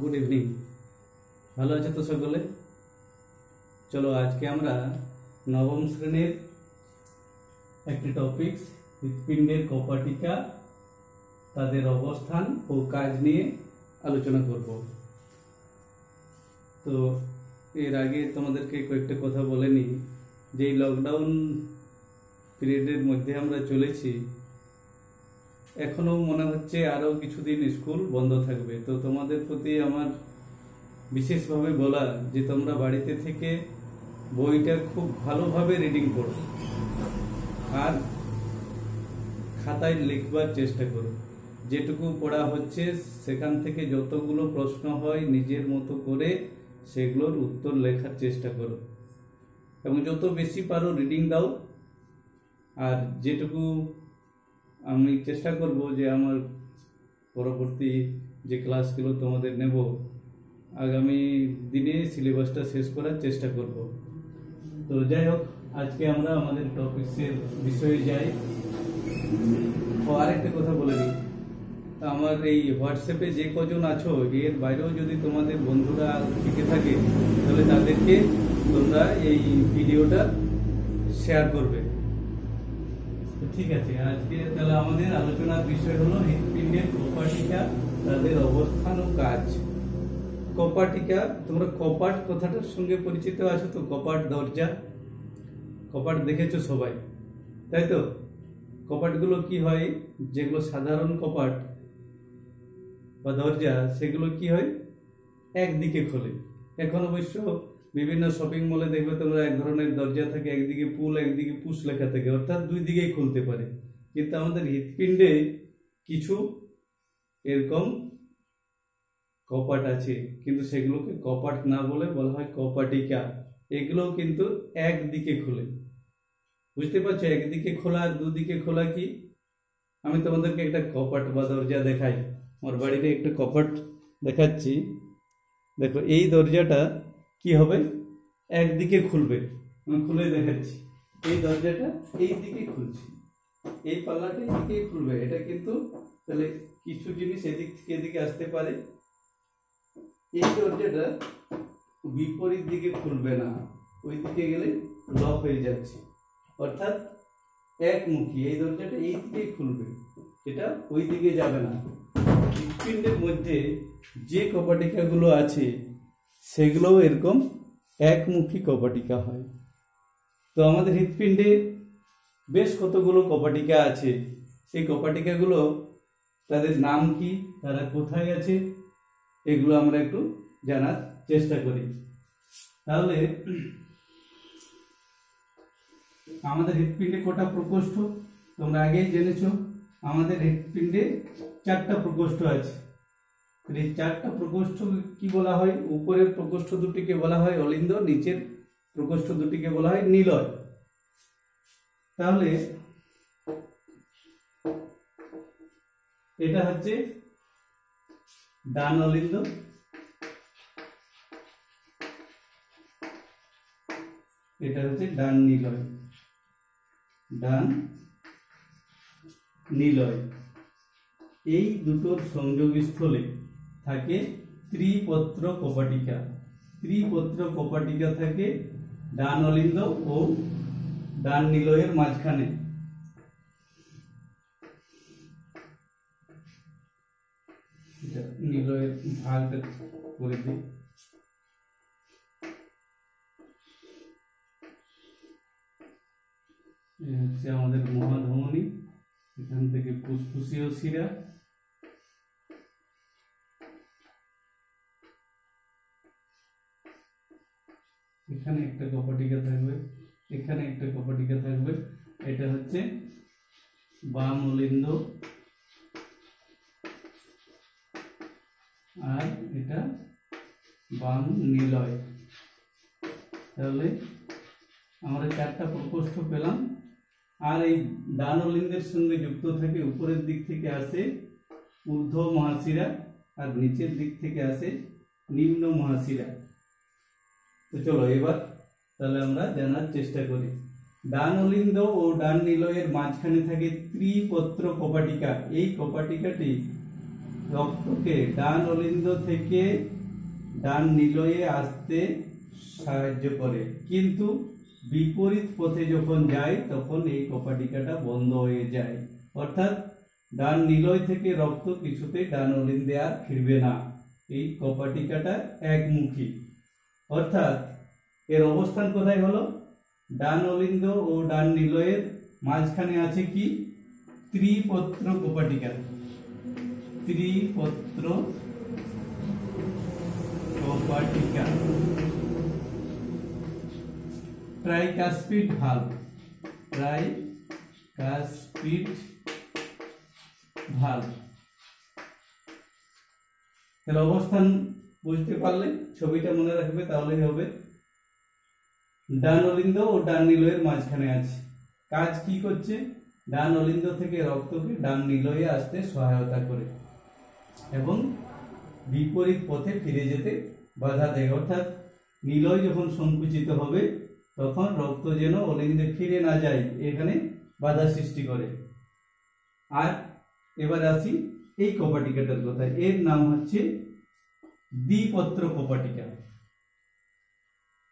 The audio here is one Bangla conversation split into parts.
Good evening. ভালো আছে তো সকলে? চলো আজকে আমরা নবম শ্রেণীর একটি টপিকস হৃৎপিণ্ডের কপাটিকা, তাদের অবস্থান ও কাজ নিয়ে আলোচনা করব। তো এর আগে তোমাদেরকে কয়েকটা কথা বলে নিই যে এই লকডাউন পিরিয়ডের মধ্যে আমরা চলেছি, এখনো মনে হচ্ছে আরো কিছুদিন স্কুল বন্ধ থাকবে। তো তোমাদের প্রতি আমার বিশেষভাবে বলা যে তোমরা বাড়িতে থেকে বইটা খুব ভালোভাবে রিডিং করো আর খাতায় লিখবার চেষ্টা করো। যেটুকু পড়া হচ্ছে সেখান থেকে যতগুলো প্রশ্ন হয় নিজের মতো করে সেগুলোর উত্তর লেখার চেষ্টা করো এবং যত বেশি পারো রিডিং দাও। আর যেটুকু আমি চেষ্টা করব যে আমার পরবর্তী যে ক্লাসগুলো তোমাদের নেব আগামী দিনে সিলেবাসটা শেষ করার চেষ্টা করব। তো যাই হোক, আজকে আমরা আমাদের টপিক্সের বিষয়ে যাই। ও আরেকটা কথা বলে দিই, আমার এই হোয়াটসঅ্যাপে যে কজন আছো এর বাইরেও যদি তোমাদের বন্ধুরা থেকে থাকে তাহলে তাদেরকে তোমরা এই ভিডিওটা শেয়ার করবে। ঠিক আছে, আজকে তাহলে আমাদের আলোচনার বিষয় হলো হৃৎপিণ্ডের কপাটিকা, তাদের অবস্থান ও কাজ। কপাটিকা, তোমরা কপাট কথাটার সঙ্গে পরিচিত আছো তো? কপাট, দরজা, কপাট দেখেছো সবাই, তাই তো? কপাটগুলো কি হয়, যেগুলো সাধারণ কপাট বা দরজা সেগুলো কি হয়, একদিকে খোলে। এখন অবশ্য বিভিন্ন শপিং মলে দেখবে তোমরা এক ধরনের দরজা থাকে, একদিকে পুল একদিকে পুশ লেখা থাকে, অর্থাৎ দুই দিকেই খুলতে পারে। কিন্তু আমাদের হৃৎপিণ্ডে কিছু এরকম কপাট আছে, কিন্তু সেগুলোকে কপাট না বলে বলা হয় কপাটিকা। এগুলো কিন্তু একদিকে খোলে। বুঝতে পারছো একদিকে খোলা আর দুদিকে খোলা কি? আমি তোমাদেরকে একটা কপাট বা দরজা দেখাই। আমার বাড়িতে একটা কপাট দেখাচ্ছি। দেখো, এই দরজাটা কি হবে, একদিকে খুলবে। আমি খুলে দেখাচ্ছি। এই দরজাটা এই দিকে খুলছি, এই পাল্লাটা এইদিকে খুলবে। এটা কিন্তু তাহলে কিছু জিনিস এদিক থেকে এদিকে আসতে পারে। এই দরজাটা বিপরীত দিকে খুলবে না, ওই দিকে গেলে লক হয়ে যাচ্ছে, অর্থাৎ একমুখী। এই দরজাটা এই দিকে খুলবে, এটা ওই দিকে যাবে না। হৃৎপিণ্ডের মধ্যে যে কপাটিকাগুলো আছে সেগুলো এরকম একমুখী কপাটিকা হয়। তো আমাদের হৃৎপিণ্ডে বেশ কতগুলো কপাটিকা আছে। এই কপাটিকাগুলো তাদের নাম কি, তারা কোথায় আছে, এগুলো আমরা একটু জানার চেষ্টা করি। তাহলে আমাদের হৃৎপিণ্ডে কটা প্রকোষ্ঠ তোমরা আগেই জেনেছো। আমাদের হৃৎপিণ্ডে 4টা প্রকোষ্ঠ আছে। এই 4টা প্রকোষ্ঠ কি বলা হয়? উপরের প্রকোষ্ঠ দুটিকে বলা হয় অলিন্দ, নিচের প্রকোষ্ঠ দুটিকে বলা হয় নিলয়। তাহলে এটা হচ্ছে ডান অলিন্দ, এটা হচ্ছে ডান নিলয়। ডান নিলয় এই দুটোর সংযোগস্থলে থাকে ত্রিপত্র কপাটিকা। ত্রিপত্র কপাটিকা থাকে ডান অলিন্দ ও ডান নিলয়ের মাঝখানে। নিলয়ের ভাগটা করে দিই। হচ্ছে আমাদের মহাধমনী, এখান থেকে ফুসফুসীয় শিরা, এখানে একটা কপাটিকা থাকবে, এখানে একটা কপাটিকা থাকবে। এটা হচ্ছে বাম অলিন্দ আর এটা বাম নিলয়। তাহলে আমরা 4টা প্রকোষ্ঠ পেলাম। আর এই ডান অলিন্দের সঙ্গে যুক্ত থাকে, উপরের দিক থেকে আসে ঊর্ধ্ব মহাশিরা আর নিচের দিক থেকে আসে নিম্ন মহাশিরা। তো চলো এবার তাহলে আমরা জানার চেষ্টা করি। ডান অলিন্দ ও ডান নিলয়ের মাঝখানে থাকে ত্রিপত্র কপাটিকা। এই কপাটিকাটি রক্তকে ডান অলিন্দ থেকে ডান নিলয়ে আসতে সাহায্য করে, কিন্তু বিপরীত পথে যখন যায় তখন এই কপাটিকাটা বন্ধ হয়ে যায়। অর্থাৎ ডান নিলয় থেকে রক্ত কিছুতেই ডান অলিন্দে আর ফিরবে না। এই কপাটিকাটা একমুখী, অর্থাৎ এর অবস্থান কোথায় হলো? ডান অলিন্দ ও ডান নিলয়ের মাঝখানে আছে কি? ত্রিপত্র কপাটিকা। ত্রিপত্র কপাটিকা, ট্রাইকাসপিড ভালভ। Tricuspid valve. তাহলে অবস্থান বুঝতে পারলে ছবিটা মনে রাখবে, তাহলেই হবে। ডান অলিন্দ ও ডান নিলয়ের মাঝখানে আছে। কাজ কি করছে? ডান অলিন্দ থেকে রক্তকে ডান নিলয়ে আসতে সহায়তা করে এবং বিপরীত পথে ফিরে যেতে বাধা দেয়। অর্থাৎ নিলয় যখন সংকুচিত হবে তখন রক্ত যেন অলিন্দে ফিরে না যায়, এখানে বাধা সৃষ্টি করে। আর এবার আসি এই কপাটিকাটার কথা। এর নাম হচ্ছে দ্বিপত্র কপাটিকা।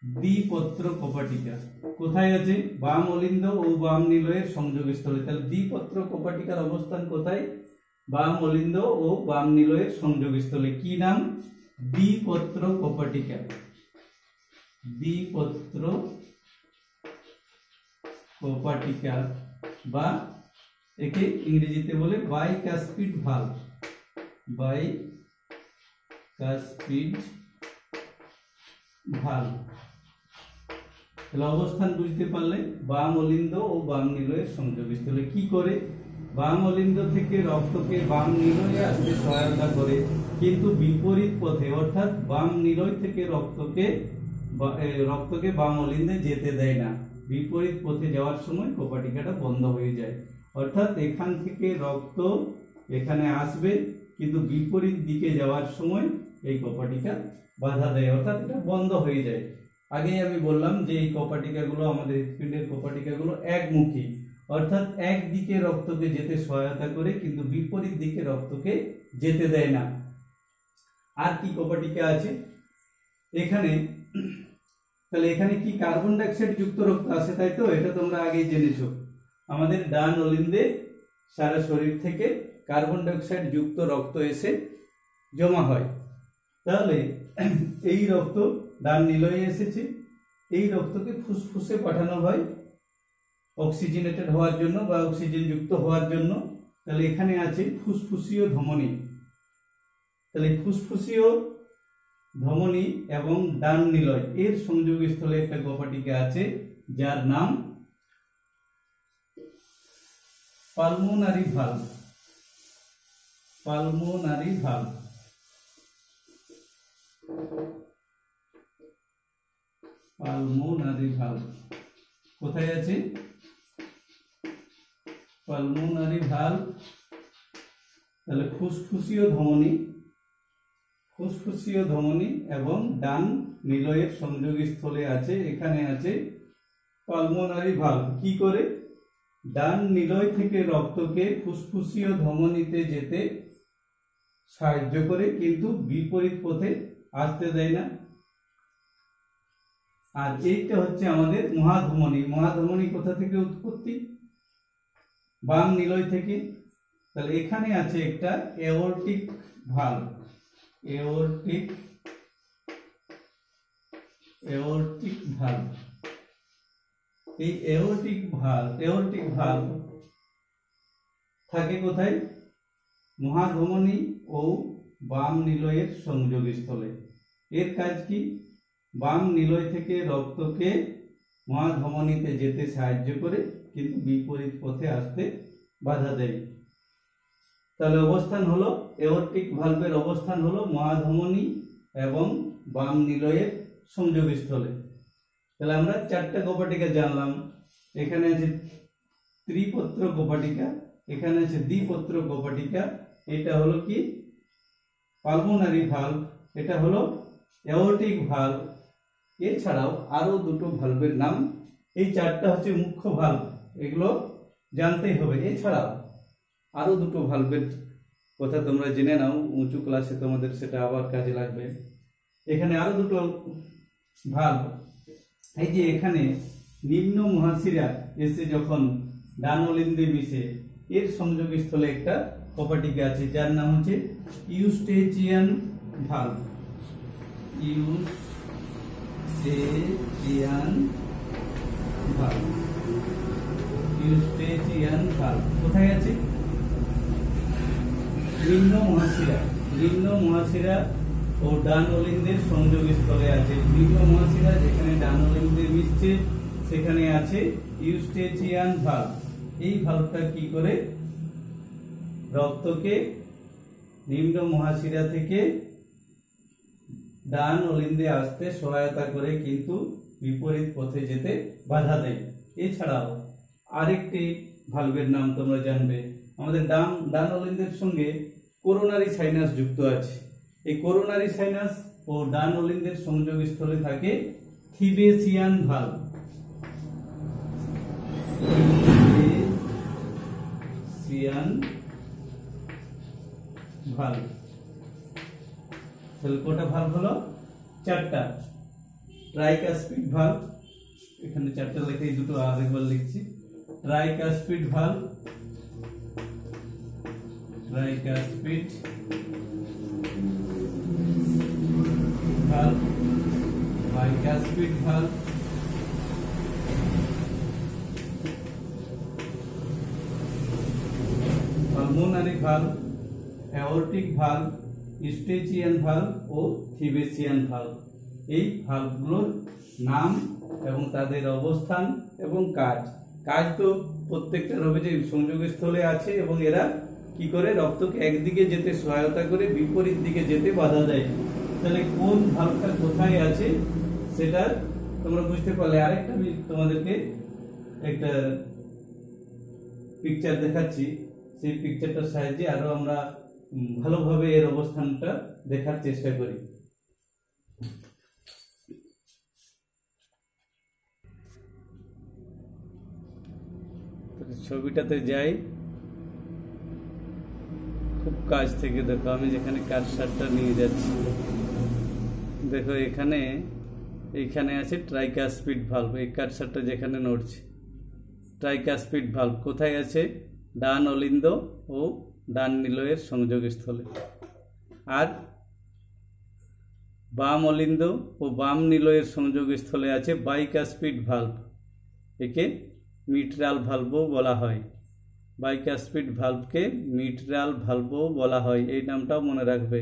দ্বিপত্র কপাটিকা কোথায় আছে? বাম অলিন্দ ও বাম নিলয়ের সংযোগস্থলে। তাহলে দ্বিপত্র কপাটিকার অবস্থান কোথায়? বাম অলিন্দ ও বাম নিলয়ের সংযোগস্থলে। কি নাম? দ্বিপত্র কপাটিকা। দ্বিপত্র কপাটিকা, বা একে ইংরেজিতে বলে বাইকাসপিড ভালভ। Bicuspid valve. তাহলে অবস্থান বুঝতে পারলে, বাম অলিন্দ ও বাম নিলয়ের সংযোগস্থলে। কি করে? বাম অলিন্দ থেকে রক্তকে বাম নিলয়ে আসতে সহায়তা করে, কিন্তু বিপরীত পথে, অর্থাৎ বাম নিলয় থেকে রক্তকে বাম অলিন্দে যেতে দেয় না। বিপরীত পথে যাওয়ার সময় কপাটিকাটা বন্ধ হয়ে যায়। অর্থাৎ এখান থেকে রক্ত এখানে আসবে, কিন্তু বিপরীত দিকে যাওয়ার সময় এই কপাটিকা বাধা দেয়, অর্থাৎ এটা বন্ধ হয়ে যায়। আগেই আমি বললাম যে এই কপাটিকাগুলো, আমাদের হৃৎপিণ্ডের কপাটিকাগুলো একমুখী, অর্থাৎ একদিকে রক্তকে যেতে সহায়তা করে কিন্তু বিপরীত দিকে রক্তকে যেতে দেয় না। আর কি কপাটিকা আছে এখানে? তাহলে এখানে কি কার্বন ডাইঅক্সাইড যুক্ত রক্ত আছে, তাই তো? এটা তোমরা আগেই জেনেছো। আমাদের ডান অলিন্দে সারা শরীর থেকে কার্বন ডাইঅক্সাইড যুক্ত রক্ত এসে জমা হয়। তাহলে এই রক্ত ডান নিলয়ে এসেছে, এই রক্তকে ফুসফুসে পাঠানো হয় অক্সিজেনেটেড হওয়ার জন্য বা অক্সিজেন যুক্ত হওয়ার জন্য। তাহলে এখানে আছে ফুসফুসীয় ধমনী। তাহলে ফুসফুসীয় ধমনী এবং ডান নিলয় এর সংযোগস্থলে একটা কপাটিকা আছে, যার নাম pulmonary valve. Pulmonary valve. Pulmonary valve কোথায় আছে? Pulmonary valve. তাহলে ফুসফুসীয় ধমনী, ফুসফুসীয় ধমনী এবং ডান নিলয়ের সংযোগস্থলে আছে। এখানে আছে পালমোনারি ভালভ। কি করে? ডান নিলয় থেকে রক্তকে ফুসফুসীয় ধমনীতে যেতে সাহায্য করে, কিন্তু বিপরীত পথে আসতে দেয় না। আর এইটা হচ্ছে আমাদের মহাধমনী। মহাধমনী কোথা থেকে উৎপত্তি? বাম নিলয় থেকে। তাহলে এখানে আছে একটা এওর্টিক ভালভ। Aortic valve. এই এওর্টিক ভালভ থাকে কোথায়? মহাধমনী ও বাম নিলয়ের সংযোগস্থলে। এর কাজ কি? বাম নিলয় থেকে রক্তকে মহাধমনীতে যেতে সাহায্য করে, কিন্তু বিপরীত পথে আসতে বাধা দেয়। তাহলে অবস্থান হলো, এওর্টিক ভালভের অবস্থান হলো মহাধমনী এবং বাম নিলয়ের সংযোগস্থলে। তাহলে আমরা চারটা কপাটিকা জানলাম। এখানে আছে ত্রিপত্র কপাটিকা, এখানে আছে দ্বিপত্র কপাটিকা, এটা হলো কি? পালমোনারি ভালভ, এটা হলো এওর্টিক ভালভ। এছাড়াও আরো দুটো ভালভের নাম, এই চারটা হচ্ছে মুখ্য ভালভ, এগুলো জানতেই হবে। এছাড়াও আরো দুটো ভালভের কথা তোমরা জেনে নাও, উঁচু ক্লাসে তোমাদের সেটা আবার কাজে লাগবে। এখানে আরো দুটো ভাল্ব, এই যে এখানে নিম্ন মহাশিরা এসে যখন ডান অলিন্দে মিশে, এর সংযোগ স্থলে একটা কপাটিকা আছে যার নাম হচ্ছে Eustachian valve. Eustachian valve, eustachian valve কোথায় আছে? নিম্ন মহাশিরা ও ডান অলিন্দের সংযোগ স্থলে আছে। নিম্ন মহাশিরা যেখানে ডান অলিন্দে মিশছে সেখানে আছে ইউস্টেচিয়ান ভাল্ব। এই ভাল্বটা কি করে রক্তকে নিম্ন মহাশিরা থেকে ডান অলিন্দে আসতে সহায়তা করে, কিন্তু বিপরীত পথে যেতে বাধা দেয়। এছাড়াও আরেকটি ভাল্বের নাম তোমরা জানবে, আমাদের ডান অলিন্দের সঙ্গে করোনারি সাইনাস যুক্ত আছে। এই করোনারি সাইনাস ও ডান অলিন্দের সংযোগ স্থলে থাকে থিবেসিয়ান ভাল্ব। তাহলে কটা ভাল্ব হলো? চারটা। ট্রাইকাসপিড ভাল্ব, এখানে চারটা লেখা, এই দুটো আরেকবার লিখছি। Tricuspid valve, bicuspid valve, pulmonary valve, aortic valve, eustachian valve ও থিবেসিয়ান ভাল্ব। এই ভাল্বগুলোর নাম এবং তাদের অবস্থান এবং কাজ তো প্রত্যেকটা রবে যে সংযোগ স্থলে আছে, এবং এরা কি করে রক্তকে একদিকে যেতে সহায়তা করে, বিপরীত দিকে যেতে বাধা দেয়। তাহলে কোন ভাল্বটা কোথায় আছে সেটা তোমরা বুঝতে পারলে। আরেকটা আমি তোমাদেরকে একটা পিকচার দেখাচ্ছি, সেই পিকচারটার সাহায্যে আরো আমরা ভালোভাবে এর অবস্থানটা দেখার চেষ্টা করি। ছবিটাতে যাই, খুব কাছ থেকে দেখো, আমি যেখানে কার্সারটা নিয়ে যাচ্ছি, দেখো এইখানে আছে ট্রাইকাসপিড ভাল্ব। এই কার্সারটা যেখানে নড়ছে, ট্রাইকাসপিড ভাল্ব কোথায় আছে? ডান অলিন্দ ও ডান নিলয়ের সংযোগ স্থলে। আর বাম অলিন্দ ও বাম নিলয়ের সংযোগ স্থলে আছে বাইকাসপিড ভাল্ব। একে মিটরাল ভাল্বও বলা হয়। বাইকাসপিড ভাল্বকে মিটরাল ভাল্বও বলা হয়। এই নামটাও মনে রাখবে,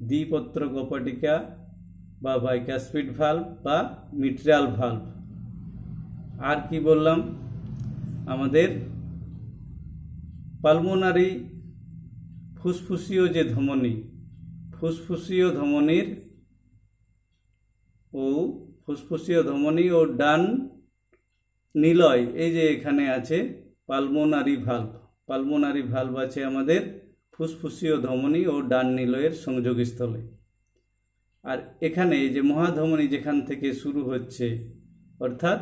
দ্বিপত্র কপাটিকা বা বাইকাসপিড ভাল্ব বা মিটরাল ভাল্ব। আর কি বললাম? আমাদের পালমোনারি ফুসফুসীয় যে ধমনী, ফুসফুসীয় ধমনী ও ডান নিলয়, এই যে এখানে আছে পালমোনারি ভাল্ব। পালমোনারি ভাল্ব আছে আমাদের ফুসফুসীয় ধমনী ও ডান নিলয়ের সংযোগ স্থলে। আর এখানে এই যে মহাধমনী যেখান থেকে শুরু হচ্ছে, অর্থাৎ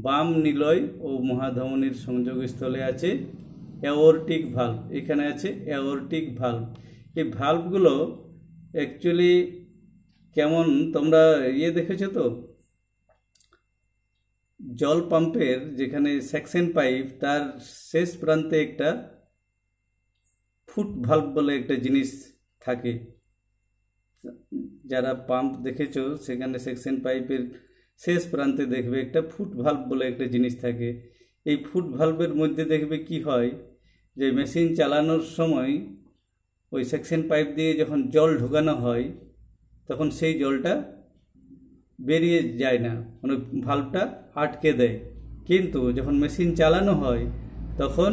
বাম নিলয় ও মহাধমনীর সংযোগ স্থলে আছে অ্যাওর্টিক ভাল্ব। এখানে আছে অ্যাওর্টিক ভাল্ব। এই ভাল্বগুলো অ্যাকচুয়ালি কেমন, তোমরা দেখেছো তো, জল পাম্পের যেখানে সেকশন পাইপ, তার শেষ প্রান্তে একটা ফুট ভাল্ব বলে একটা জিনিস থাকে। যারা পাম্প দেখেছো সেখানে সেকশন পাইপের শেষ প্রান্তে দেখবে একটা ফুট ভাল্ব বলে একটা জিনিস থাকে। এই ফুট ভাল্বের মধ্যে দেখবে কি হয়, যে মেশিন চালানোর সময় ওই সেকশন পাইপ দিয়ে যখন জল ঢোকানো হয়, তখন সেই জলটা বেরিয়ে যায় না, মানে ভাল্বটা আটকে দেয়। কিন্তু যখন মেশিন চালানো হয় তখন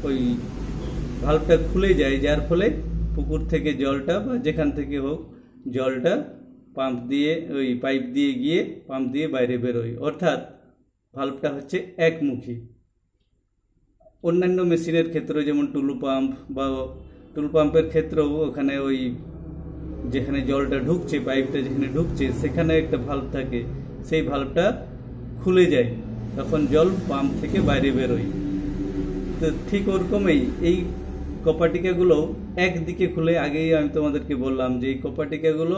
ওই ভাল্বটা খুলে যায়, যার ফলে পুকুর থেকে জলটা বা যেখান থেকে হোক জলটা পাম্প দিয়ে, ওই পাইপ দিয়ে গিয়ে পাম্প দিয়ে বাইরে বেরোয়। অর্থাৎ ভাল্বটা হচ্ছে একমুখী। অন্যান্য মেশিনের ক্ষেত্রে যেমন টুলু পাম্পের ক্ষেত্রেও ওখানে ওই যেখানে জলটা ঢুকছে, পাইপটা যেখানে ঢুকছে, সেখানে একটা ভাল্ব থাকে, সেই ভাল্বটা খুলে যায়, তখন জল পাম্প থেকে বাইরে বেরোয়। তো ঠিক ওরকমই এই কপাটিকাগুলো একদিকে খুলে, আগেই আমি তোমাদেরকে বললাম যে এই কপাটিকাগুলো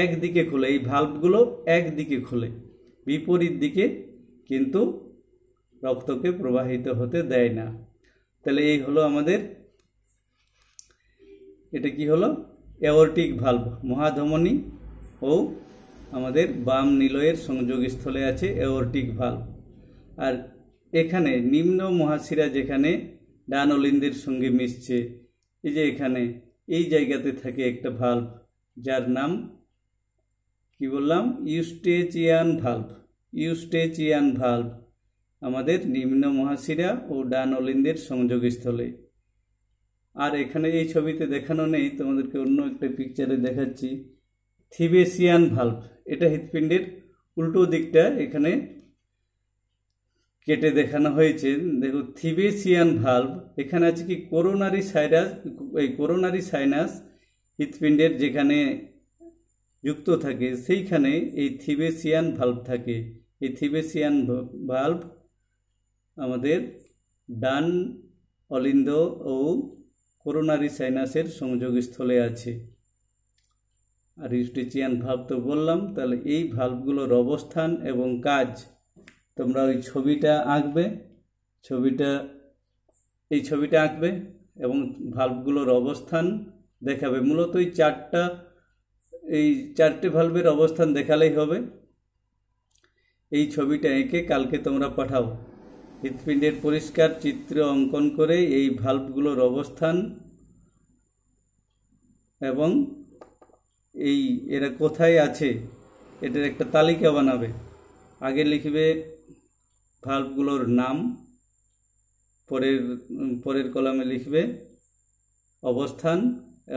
একদিকে খুলে, এই ভাল্বগুলো একদিকে খুলে, বিপরীত দিকে কিন্তু রক্তকে প্রবাহিত হতে দেয় না। তাহলে এই হলো আমাদের, এটা কি হলো, অ্যাওর্টিক ভাল্ব, মহাধমনী ও আমাদের বাম নিলয়ের সংযোগস্থলে আছে অ্যাওর্টিক ভাল্ব। আর এখানে নিম্ন মহাশিরা যেখানে ডান অলিন্দের সঙ্গে মিশছে, এই যে এখানে এই জায়গাতে থাকে একটা ভাল্ব, যার নাম কি বললাম, ইউস্টেচিয়ান ভাল্ব। ইউস্টেচিয়ান ভাল্ব আমাদের নিম্ন মহাশিরা ও ডান অলিন্দের সংযোগস্থলে। আর এখানে এই ছবিতে দেখানো নেই, তোমাদেরকে অন্য একটা পিকচারে দেখাচ্ছি, থিবেসিয়ান ভাল্ব। এটা হৃৎপিণ্ডের উল্টো দিকটা এখানে কেটে দেখানো হয়েছে। দেখো থিবেসিয়ান ভাল্ব, এখানে আছে কি করোনারি সাইনাস, এই করোনারি সাইনাস হৃৎপিণ্ডের যেখানে যুক্ত থাকে সেইখানে এই থিবেসিয়ান ভাল্ব থাকে। এই থিবেসিয়ান ভাল্ব আমাদের ডান অলিন্দ ও করোনারি সাইনাসের সংযোগস্থলে আছে। আর ইউস্টেচিয়ান ভাল্ব তো বললাম। তাহলে এই ভাল্বগুলোর অবস্থান এবং কাজ তোমরা ওই ছবিটা আঁকবে, এই ছবিটা আঁকবে এবং ভাল্বগুলোর অবস্থান দেখাবে। মূলত এই চারটে ভাল্বের অবস্থান দেখালেই হবে। এই ছবিটা এঁকে কালকে তোমরা পাঠাও। হৃৎপিণ্ডের পরিষ্কার চিত্র অঙ্কন করে এই ভাল্বগুলোর অবস্থান এবং এরা কোথায় আছে এটার একটা তালিকা বানাবে। আগে লিখবে ভাল্বগুলোর নাম, পরের কলামে লিখবে অবস্থান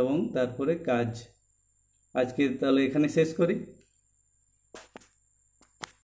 এবং তারপরে কাজ। আজকে তাহলে এখানে শেষ করি।